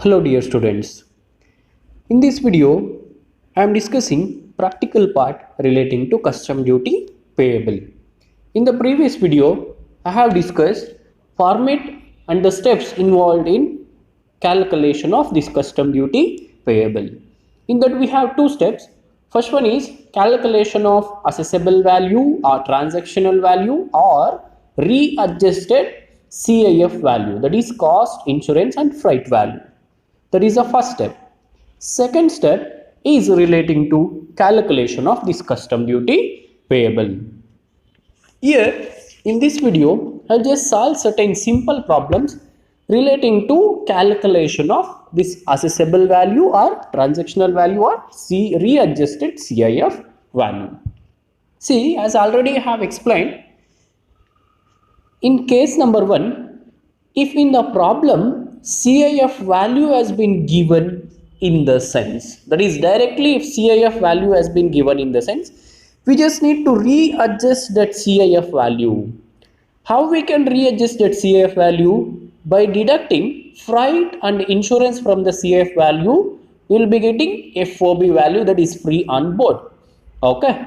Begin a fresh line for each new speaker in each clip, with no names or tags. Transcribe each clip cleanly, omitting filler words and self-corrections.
Hello dear students. In this video, I am discussing practical part relating to custom duty payable. In the previous video, I have discussed format and the steps involved in calculation of this custom duty payable. In that we have two steps. First one is calculation of assessable value or transactional value or readjusted CIF value, that is cost, insurance and freight value. That is the first step. Second step is relating to calculation of this custom duty payable. Here in this video, I'll just solve certain simple problems relating to calculation of this assessable value or transactional value or readjusted CIF value. See, as already I have explained, in case number 1, if in the problem CIF value has been given in the sense, that is directly if CIF value has been given in the sense, we just need to readjust that CIF value. How we can readjust that CIF value? By deducting freight and insurance from the CIF value, we will be getting FOB value, that is free on board. Okay.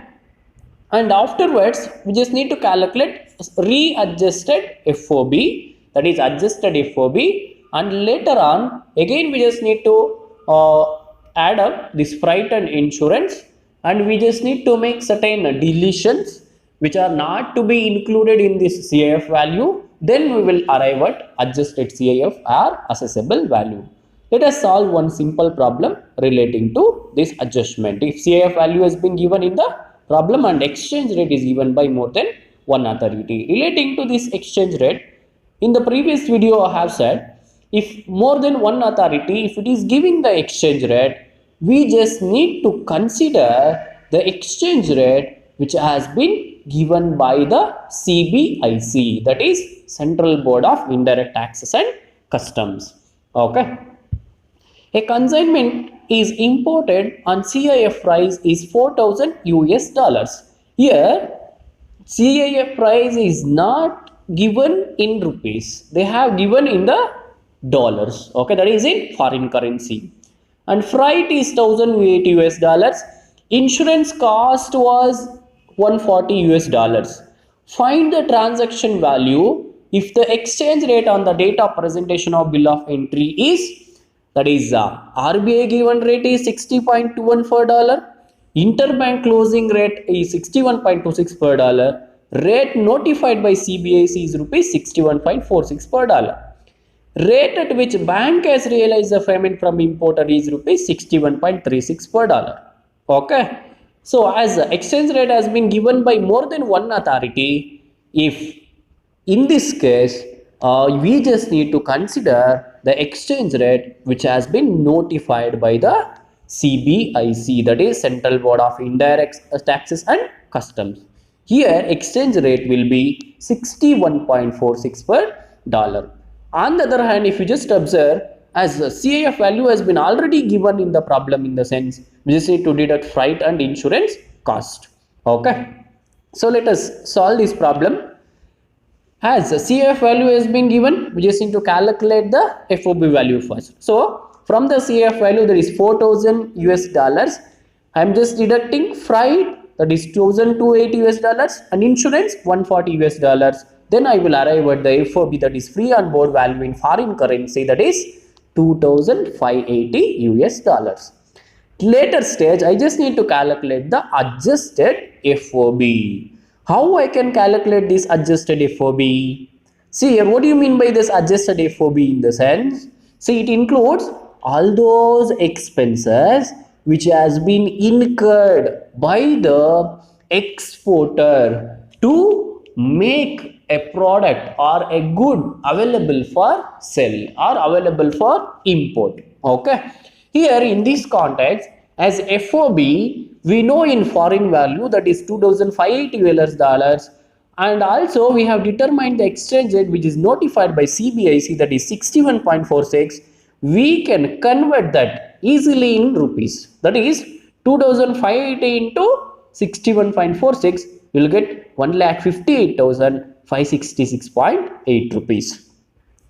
And afterwards, we just need to calculate readjusted FOB, that is adjusted FOB, and later on again we just need to add up this freight and insurance, and we just need to make certain deletions which are not to be included in this CIF value. Then we will arrive at adjusted CIF or assessable value. Let us solve one simple problem relating to this adjustment. If CIF value has been given in the problem and exchange rate is given by more than one authority. Relating to this exchange rate, in the previous video I have said, if more than one authority, if it is giving the exchange rate, we just need to consider the exchange rate which has been given by the CBIC, that is Central Board of Indirect Taxes and Customs. Okay. A consignment is imported and CIF price is 4,000 US dollars. Here, CIF price is not given in rupees. They have given in the dollars. Okay, that is in foreign currency. And freight is 1,008 US dollars. Insurance cost was 140 US dollars. Find the transaction value if the exchange rate on the date of presentation of bill of entry is, that is RBI given rate is 60.21 per dollar, interbank closing rate is 61.26 per dollar, rate notified by CBIC is rupees 61.46 per dollar. Rate at which bank has realized the payment from importer is rupees 61.36 per dollar. Okay. So as the exchange rate has been given by more than one authority, if in this case we just need to consider the exchange rate which has been notified by the CBIC, that is Central Board of Indirect Taxes and Customs. Here exchange rate will be 61.46 per dollar. On the other hand, if you just observe, as CIF value has been already given in the problem in the sense, we just need to deduct freight and insurance cost. Okay. So let us solve this problem. As CIF value has been given, we just need to calculate the FOB value first. So from the CIF value, that is 4,000 US dollars. I am just deducting freight, that is 1,280 US dollars, and insurance 140 US dollars. Then I will arrive at the FOB, that is free on board value in foreign currency, that is 2,580 US dollars. Later stage, I just need to calculate the adjusted FOB. How I can calculate this adjusted FOB? See here, what do you mean by this adjusted FOB in the sense? See, it includes all those expenses which has been incurred by the exporter to make a product or a good available for sale or available for import. Okay. Here in this context, as FOB, we know in foreign value that is 2,580 US dollars, and also we have determined the exchange rate which is notified by CBIC, that is 61.46. We can convert that easily in rupees, that is 2,580 into 61.46 will get 1,58,566.8 rupees.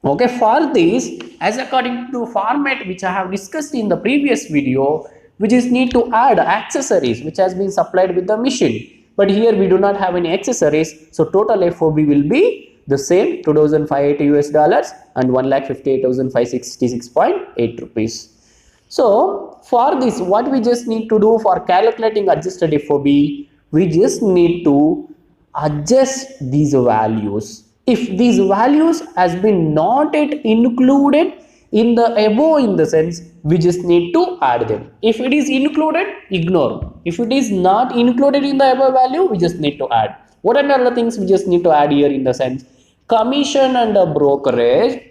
Okay, for this, as according to format which I have discussed in the previous video, we just need to add accessories which has been supplied with the machine. But here we do not have any accessories, so total FOB will be the same, 2580 US dollars and 1,58,566.8 rupees. So for this, what we just need to do for calculating adjusted FOB, we just need to adjust these values. If these values has been not yet included in the above, in the sense, we just need to add them. If it is included, ignore. If it is not included in the above value, we just need to add. What are the things we just need to add here in the sense? Commission and brokerage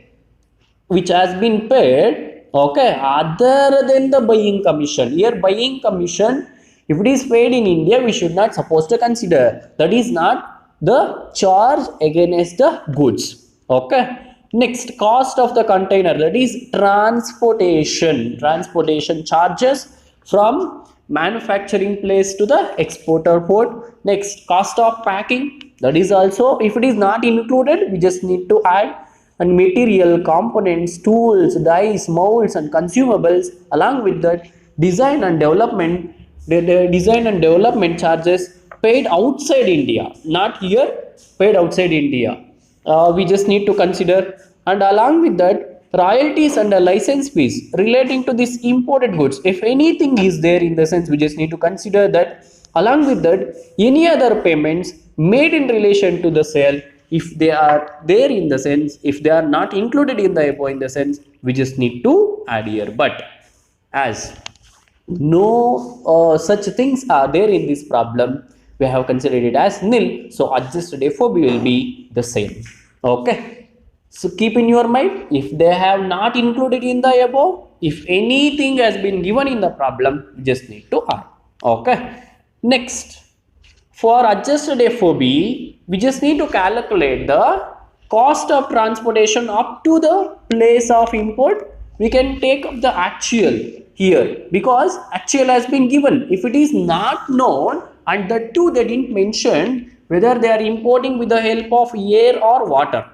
which has been paid, okay, other than the buying commission. Here buying commission, if it is paid in India, we should not supposed to consider. That is not the charge against the goods. Okay, next, cost of the container, that is transportation charges from manufacturing place to the exporter port. Next, cost of packing, that is also, if it is not included, we just need to add. And material, components, tools, dies, molds and consumables. Along with that, design and development, the design and development charges paid outside India, not here, paid outside India. We just need to consider. And along with that, royalties and license fees relating to this imported goods. If anything is there, in the sense, we just need to consider that. Along with that, any other payments made in relation to the sale, if they are there, in the sense, if they are not included in the above, in the sense, we just need to add here. But as no such things are there in this problem, we have considered it as nil, so adjusted FOB will be the same. Okay, so keep in your mind, if they have not included in the above, if anything has been given in the problem, you just need to add. Okay, next, for adjusted FOB, we just need to calculate the cost of transportation up to the place of import. We can take up the actual here, because actual has been given. If it is not known, and the two they didn't mention whether they are importing with the help of air or water,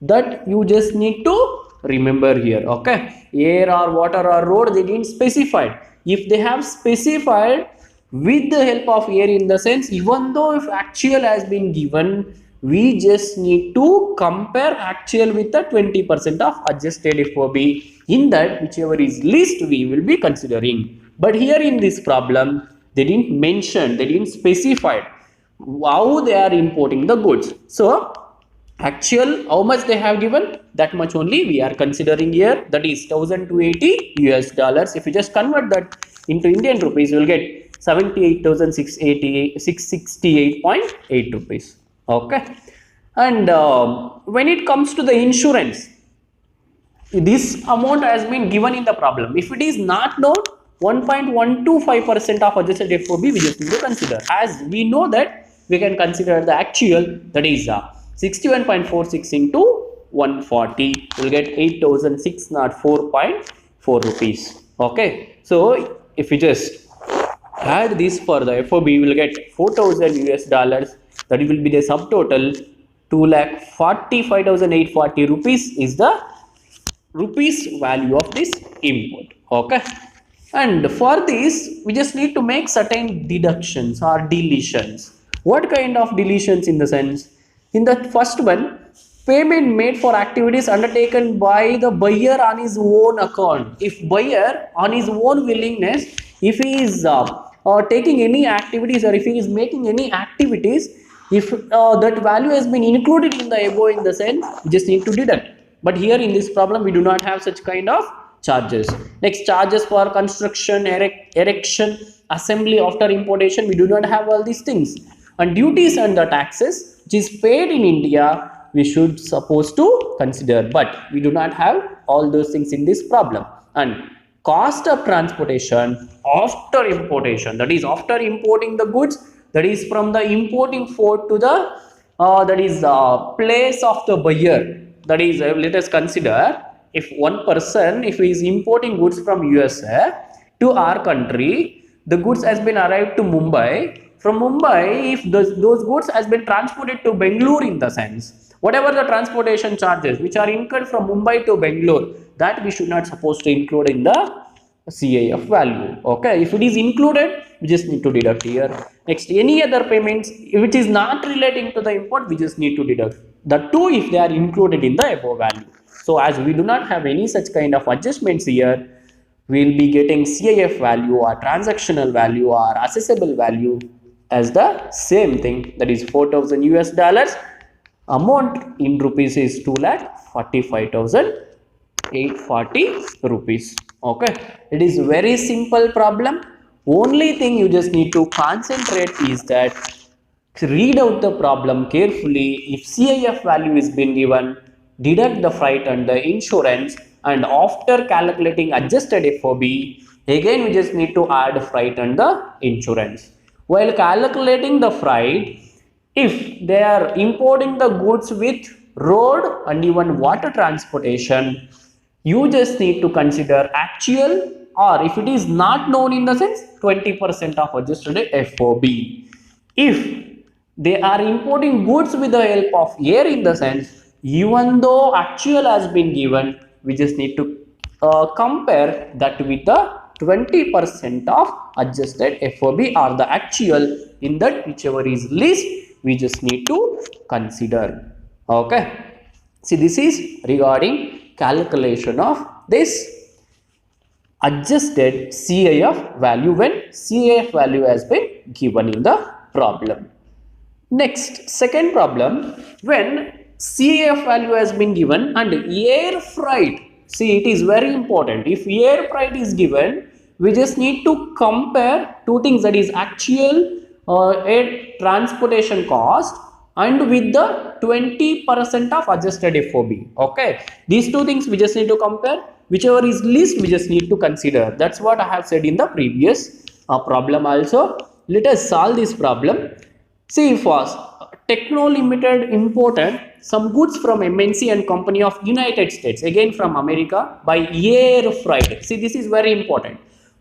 that you just need to remember here. Okay, air or water or road, they didn't specify. If they have specified with the help of air, in the sense, even though if actual has been given, we just need to compare actual with the 20% of adjusted FOB. In that, whichever is least, we will be considering. But here in this problem, they didn't mention, they didn't specify how they are importing the goods. So actual, how much they have given, that much only we are considering here, that is 1280 US dollars. If you just convert that into Indian rupees, you will get 78,668.8 rupees. Okay, and when it comes to the insurance, this amount has been given in the problem. If it is not known, 1.125% of adjusted FOB we just need to consider. As we know that, we can consider the actual, that is 61.46 into 140, we will get 8,604.4 rupees. Okay, so if you just add this for the FOB, we will get 4,000 US dollars. That will be the subtotal. 2,45,840 rupees is the rupees value of this import. Okay, and for this, we just need to make certain deductions or deletions. What kind of deletions? In the sense, in the first one, payment made for activities undertaken by the buyer on his own account. If buyer on his own willingness, if he is taking any activities, or if he is making any activities, if that value has been included in the above, in the sense, we just need to deduct. But here in this problem, we do not have such kind of charges. Next, charges for construction, erection, assembly after importation, we do not have all these things. And duties and the taxes which is paid in India, we should supposed to consider, but we do not have all those things in this problem. And cost of transportation after importation, that is after importing the goods, that is from the importing port to the that is place of the buyer. That is, let us consider, if one person, if he is importing goods from USA to our country, the goods has been arrived to Mumbai. from Mumbai, if those goods has been transported to Bangalore, in the sense, whatever the transportation charges which are incurred from Mumbai to Bangalore, that we should not supposed to include in the CIF value. Okay, if it is included, we just need to deduct here. Next, any other payments which is not relating to the import, we just need to deduct the two if they are included in the above value. So as we do not have any such kind of adjustments here, we will be getting CIF value or transactional value or assessable value as the same thing, that is 4,000 US dollars. Amount in rupees is 2,45,840 rupees. Okay, it is very simple problem. Only thing you just need to concentrate is that read out the problem carefully. If CIF value is been given, deduct the freight and the insurance, and after calculating adjusted FOB, again we just need to add freight and the insurance. While calculating the freight, if they are importing the goods with road and even water transportation, you just need to consider actual, or if it is not known, in the sense 20% of adjusted FOB. If they are importing goods with the help of air, in the sense, even though actual has been given, we just need to compare that with the 20% of adjusted FOB or the actual. In that, whichever is least, we just need to consider. Okay, see, this is regarding calculation of this adjusted CIF value when CIF value has been given in the problem. Next, second problem, when CIF value has been given and air freight, see, it is very important. If air freight is given, we just need to compare two things, that is actual air transportation cost and with the 20% of adjusted FOB. Okay, these two things we just need to compare. Whichever is least, we just need to consider. That's what I have said in the previous problem also. Let us solve this problem. See, first, Techno Limited imported some goods from MNC and company of United States, again from America, by air freight. See, this is very important.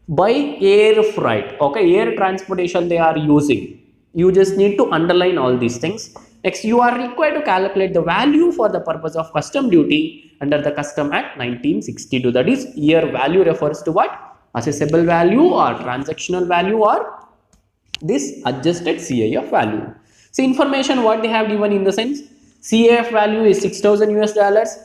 By air freight, okay, air transportation they are using. You just need to underline all these things. Next, you are required to calculate the value for the purpose of custom duty under the Custom Act 1962. That is, year value refers to what? Assessable value or transactional value or this adjusted CIF value. See, information what they have given in the sense, CIF value is 6,000 US dollars.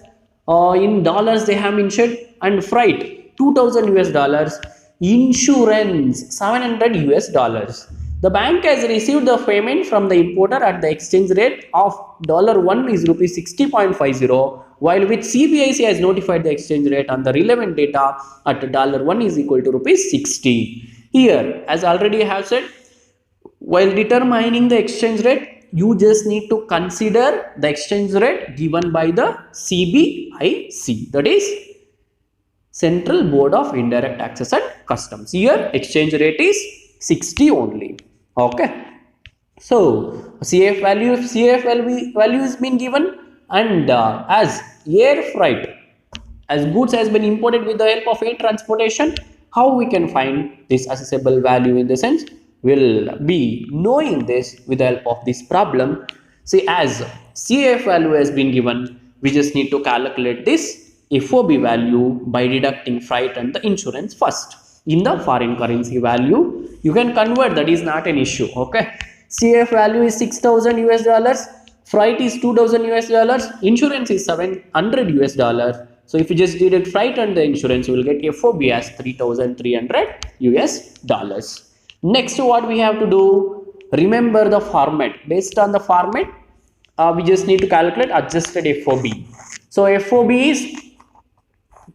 In dollars they have mentioned, and freight 2,000 US dollars. Insurance 700 US dollars. The bank has received the payment from the importer at the exchange rate of $1 is rupees 60.50, while which CBIC has notified the exchange rate on the relevant data at $1 is equal to rupees 60. Here, as already I have said, while determining the exchange rate, you just need to consider the exchange rate given by the CBIC, that is Central Board of Indirect Taxes and Customs. Here exchange rate is 60 only. Okay, so CIF value, if CIF value is been given, and as air freight, as goods has been imported with the help of air transportation, how we can find this assessable value? In the sense, we'll be knowing this with the help of this problem. See, as CIF value has been given, we just need to calculate this FOB value by deducting freight and the insurance first. In the foreign currency value, you can convert, that is not an issue. Okay, CIF value is 6,000 US dollars, freight is 2,000 US dollars, insurance is 700 US dollars. So if you just deduct freight and the insurance, you will get FOB as 3,300 US dollars. Next, what we have to do, remember the format. Based on the format, we just need to calculate adjusted FOB. So FOB is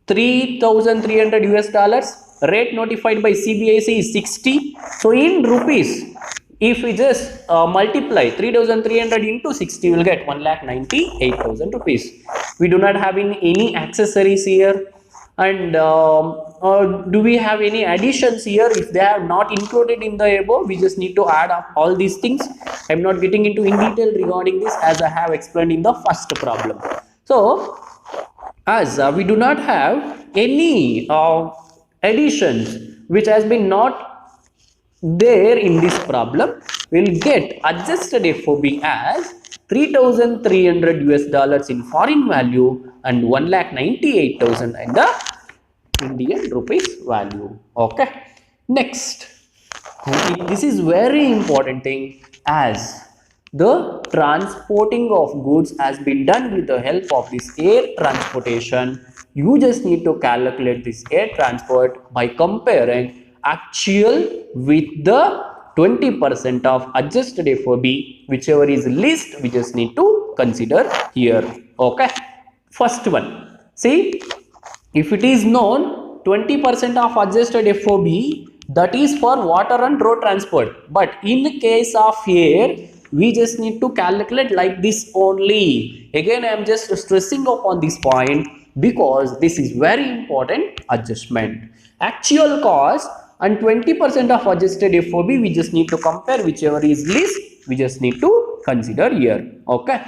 3,300 US dollars. Rate notified by CBIC is 60. So in rupees, if we just multiply 3,300 into 60, we will get 1,98,000 rupees. We do not have any accessories here. And do we have any additions here? If they are not included in the above, we just need to add up all these things. I am not getting into in detail regarding this, as I have explained in the first problem. So as we do not have any additions which has been not there in this problem, will get adjusted FOB as 3,300 US dollars in foreign value and 1,98,000 in the Indian rupees value. Okay. Next, this is very important thing, as the transporting of goods has been done with the help of this air transportation. You just need to calculate this air transport by comparing actual with the 20% of adjusted FOB, whichever is least we just need to consider here. Okay. First one, see, if it is known 20% of adjusted FOB, that is for water and road transport, but in case of air we just need to calculate like this only. Again I am just stressing upon this point because this is very important adjustment. Actual cost and 20% of adjusted FOB, we just need to compare, whichever is least we just need to consider here. Okay,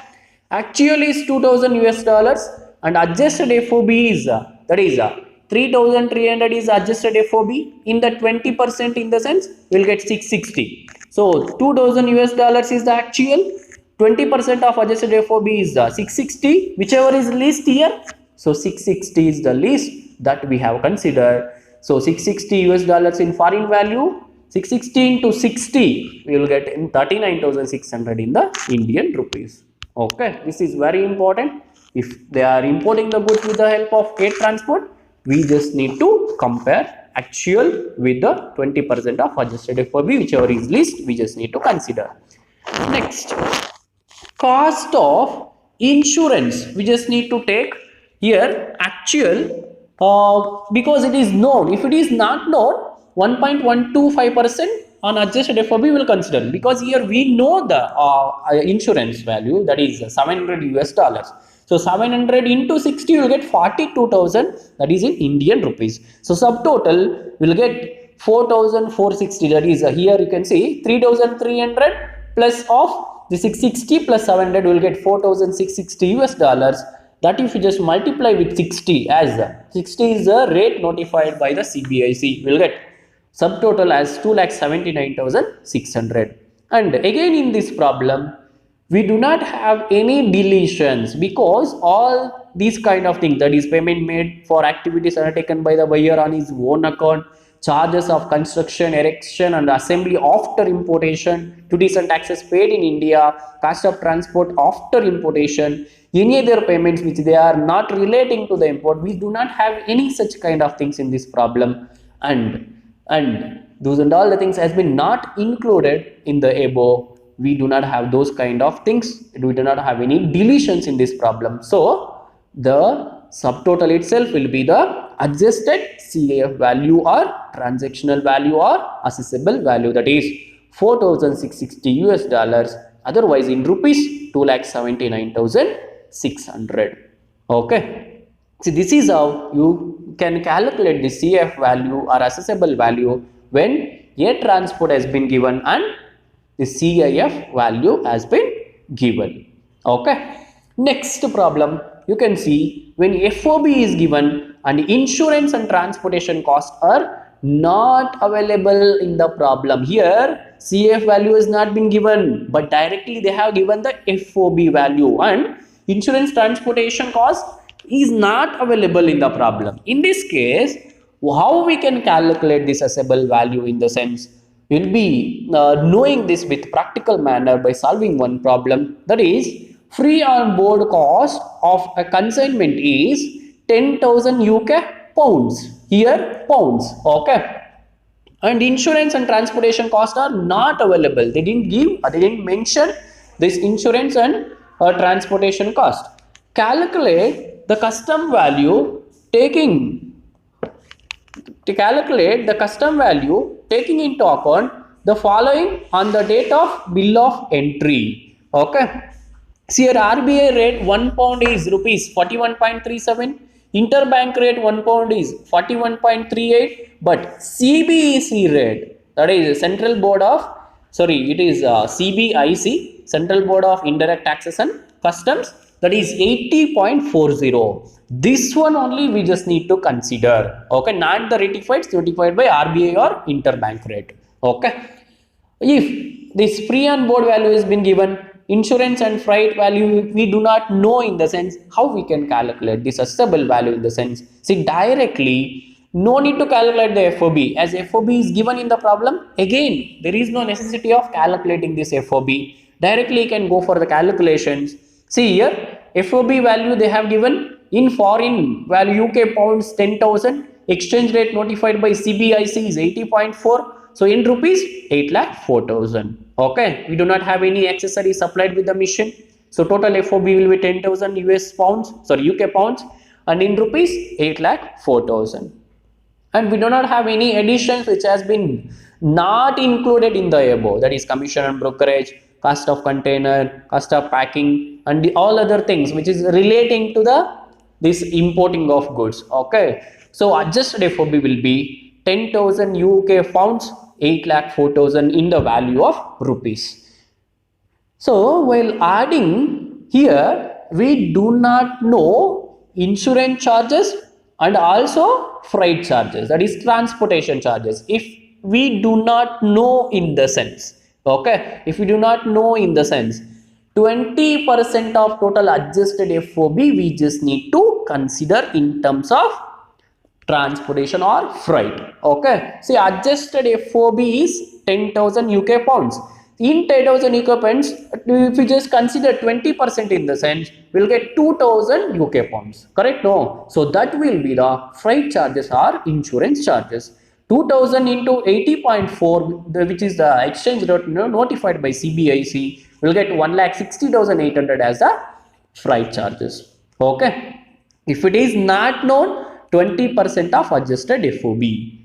actual is 2,000 US dollars and adjusted FOB is that is 3,300 is adjusted FOB. In the 20%, in the sense we will get 660. So 2,000 US dollars is the actual, 20% of adjusted FOB is 660, whichever is least here. So 660 is the least that we have considered. So 660 US dollars in foreign value, 660 into 60 we will get in 39,600 in the Indian rupees. Okay, this is very important. If they are importing the goods with the help of air transport, we just need to compare actual with the 20% of adjusted FOB, whichever is least we just need to consider. Next, cost of insurance, we just need to take here actual, because it is known. If it is not known, 1.125% on adjusted FOB will consider, because here we know the insurance value, that is 700 US dollars. So 700 into 60 will get 42,000, that is in Indian rupees. So subtotal will get 4,460, that is here you can see 3,300 plus of the 660 plus 700 will get 4,660 US dollars. That if you just multiply with 60, as 60 is the rate notified by the CBIC, will get subtotal as 2,79,600. And again in this problem, we do not have any deletions, because all these kind of things, that is payment made for activities undertaken by the buyer on his own account, charges of construction, erection and assembly after importation, duties and taxes paid in India, cost of transport after importation, any other payments which they are not relating to the import, we do not have any such kind of things in this problem. And those and all the things has been not included in the above. We do not have those kind of things. We do not have any deletions in this problem. So the subtotal itself will be the adjusted CAF value or transactional value or assessable value, that is 4,660 US dollars, otherwise in rupees 2,79,600. Okay, so this is how you can calculate the CAF value or assessable value when air transport has been given and the CIF value has been given. Okay, next problem, you can see when FOB is given and insurance and transportation costs are not available in the problem. Here CIF value has not been given, but directly they have given the FOB value, and insurance transportation cost is not available in the problem. In this case, how we can calculate this assessable value? In the sense, we will be knowing this with practical manner by solving one problem, that is free on board cost of a consignment is 10,000 UK pounds, here pounds. Okay, and insurance and transportation costs are not available. They didn't mention this insurance and transportation cost. Calculate the custom value taking into account the following on the date of bill of entry. Okay, see here RBI rate 1 pound is rupees 41.37, interbank rate 1 pound is 41.38, but CBEC rate, that is Central Board of, it is CBIC, Central Board of Indirect Taxes and Customs, that is 80.40. This one only we just need to consider. Okay, not the notified by RBI or interbank rate. Okay, If this free on board value has been given, insurance and freight value we do not know, in the sense how we can calculate this assessable value, in the sense, see, directly no need to calculate the FOB, as FOB is given in the problem. Again, there is no necessity of calculating this FOB. Directly you can go for the calculations. See here, FOB value they have given in foreign value UK pounds 10,000, exchange rate notified by CBIC is 80.4. So in rupees 8,04,000. Okay, we do not have any accessory supplied with the mission. So total FOB will be 10,000 US pounds, sorry UK pounds, and in rupees 8,04,000. And we do not have any additions which has been not included in the above, that is commission and brokerage, cost of container, cost of packing, and all other things which is relating to the this importing of goods. Okay, so adjusted FOB will be 10,000 UK pounds, 8,04,000 in the value of rupees. So while adding here, we do not know insurance charges and also freight charges, that is transportation charges. If we do not know, in the sense, okay, if we do not know, in the sense, 20% of total adjusted FOB we just need to consider in terms of transportation or freight. Okay, see, adjusted FOB is 10,000 UK pounds. In 10,000 UK pounds, if we just consider 20%, in the sense, we'll get 2,000 UK pounds. Correct? No. So that will be the freight charges or insurance charges. 2,000 into 80.4, which is the exchange rate notified by CBIC, we'll get 1,60,800 as the freight charges. Okay. If it is not known, 20% of adjusted FOB.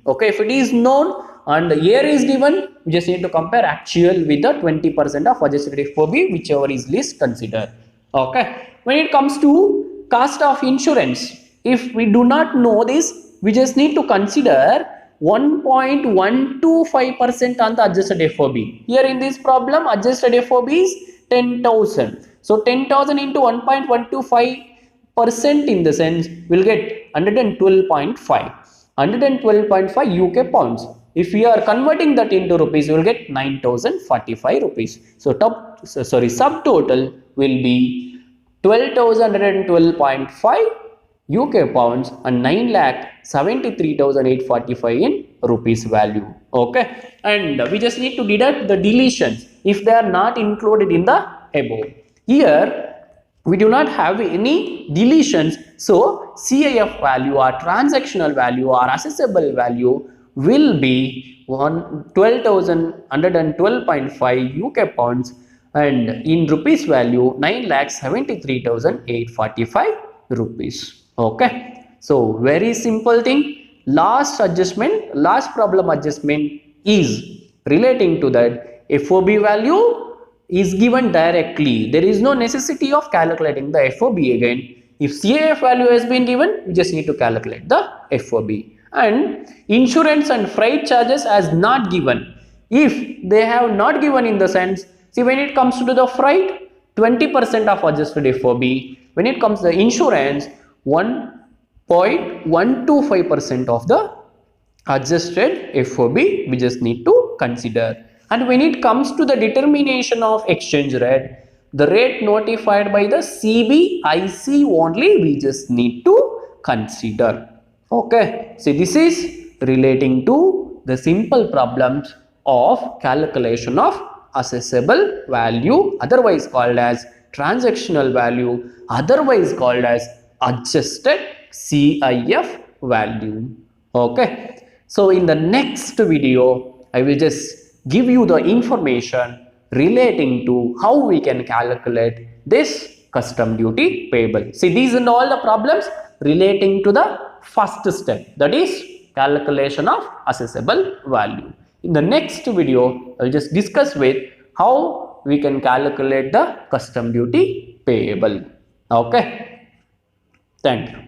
Okay, if it is known and year is given, we just need to compare actual with the 20% of adjusted FOB, whichever is least considered. Okay, when it comes to cost of insurance, if we do not know this, we just need to consider 1.125% on the adjusted FOB. Here in this problem, adjusted FOB is 10,000. So 10,000 into 1.125%, in the sense, we'll get 112.5 UK pounds. If we are converting that into rupees, we will get 9,045 rupees. So subtotal will be 12,112.5 UK pounds and 9,73,845 in rupees value. Okay, and we just need to deduct the deletions if they are not included in the above. Here we do not have any deletions, so CIF value or transactional value or assessable value will be 12,112.5 UK pounds and in rupees value 9,73,845 rupees. Okay, so very simple thing. Last problem adjustment is relating to that FOB value is given directly. There is no necessity of calculating the FOB again. If CIF value has been given, you just need to calculate the FOB. And insurance and freight charges as not given. If they have not given, in the sense, see, when it comes to the freight, 20% of adjusted FOB. When it comes to the insurance, 1.125% of the adjusted FOB we just need to consider. And when it comes to the determination of exchange rate, the rate notified by the CBIC only we just need to consider. Okay, so this is relating to the simple problems of calculation of assessable value, otherwise called as transactional value, otherwise called as adjusted CIF value. Okay, so in the next video I will just give you the information relating to how we can calculate this custom duty payable. See, these are all the problems relating to the first step, that is calculation of assessable value. In the next video, I will just discuss with how we can calculate the custom duty payable. Okay, thank you.